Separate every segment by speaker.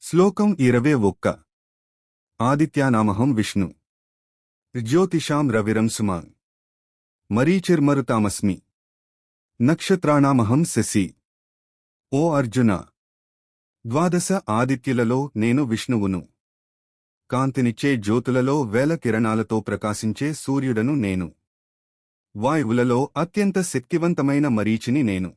Speaker 1: శ్లోకం 21 ఆదిత్యానామహం విష్ణు జ్యోతిషాం రవిరం సుమాన్ మరీచిర్మరుతామస్మి నక్షత్రాణామహం శశి. ఓ అర్జున, ద్వాదశ ఆదిత్యులలో నేను విష్ణువును. కాంతినిచ్చే జ్యోతులలో వేల కిరణాలతో ప్రకాశించే సూర్యుడను నేను. వాయువులలో అత్యంత శక్తివంతమైన మరీచిని నేను.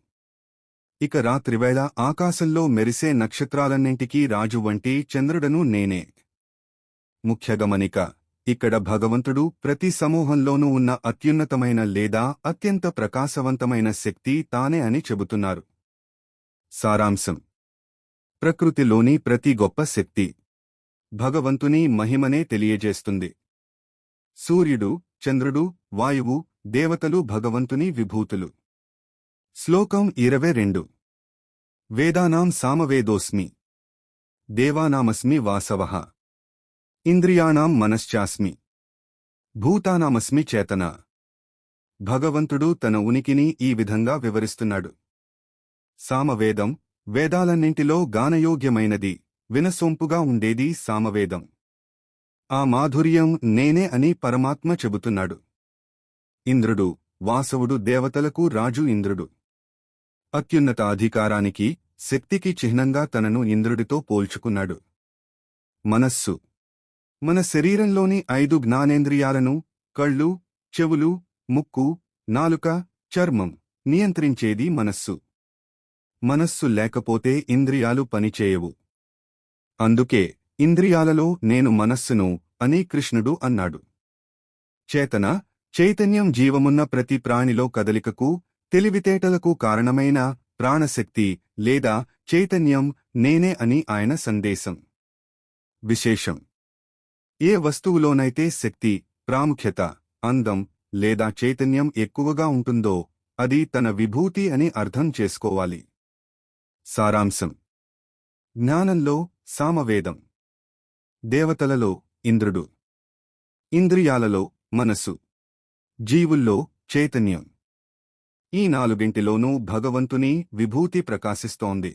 Speaker 1: ఇక రాత్రివేళ ఆకాశంలో మెరిసే నక్షత్రాలన్నింటికీ రాజు వంటి చంద్రుడను నేనే. ముఖ్యగమనిక: ఇక్కడ భగవంతుడు ప్రతి సమూహంలోనూ ఉన్న అత్యున్నతమైన లేదా అత్యంత ప్రకాశవంతమైన శక్తి తానే అని చెబుతున్నారు. సారాంశం: ప్రకృతిలోని ప్రతి గొప్ప శక్తి భగవంతుని మహిమనే తెలియజేస్తుంది. సూర్యుడు, చంద్రుడు, వాయువు, దేవతలు భగవంతుని విభూతులు. శ్లోకం 22 వేదానాం సామవేదోస్మి దేవానామస్మి వాసవః ఇంద్రియాణాం మనశ్చాస్మి భూతానామస్మి చేతన. భగవంతుడు తన ఉనికిని ఈ విధంగా వివరిస్తున్నాడు. సామవేదం, వేదాలన్నింటిలో గానయోగ్యమైనది, వినసొంపుగా ఉండేది సామవేదం. ఆ మాధుర్యం నేనే అని పరమాత్మ చెబుతున్నాడు. ఇంద్రుడు, వాసవుడు దేవతలకు రాజు ఇంద్రుడు. అత్యున్నత అధికారానికి, శక్తికి చిహ్నంగా తనను ఇంద్రుడితో పోల్చుకున్నాడు. మనస్సు: మన శరీరంలోని 5 జ్ఞానేంద్రియాలను కళ్ళు, చెవులు, ముక్కు, నాలుక, చర్మం నియంత్రించేది మనస్సు. మనస్సు లేకపోతే ఇంద్రియాలు పనిచేయవు. అందుకే ఇంద్రియాలలో నేను మనస్సును అని కృష్ణుడు అన్నాడు. చేతన, చైతన్యం జీవమున్న ప్రతి ప్రాణిలో కదలికకు, తెలివితేటలకు కారణమైన ప్రాణశక్తి లేదా చైతన్యం నేనే అని ఆయన సందేశం. విశేషం: ఏ వస్తువులోనైతే శక్తి, ప్రాముఖ్యత, అందం లేదా చైతన్యం ఎక్కువగా ఉంటుందో అది తన విభూతి అని అర్థం చేసుకోవాలి. సారాంశం: జ్ఞానంలో సామవేదం, దేవతలలో ఇంద్రుడు, ఇంద్రియాలలో మనసు, జీవుల్లో చైతన్యం. ఈ నాలుగింటిలోనూ భగవంతుని విభూతి ప్రకాశిస్తోంది.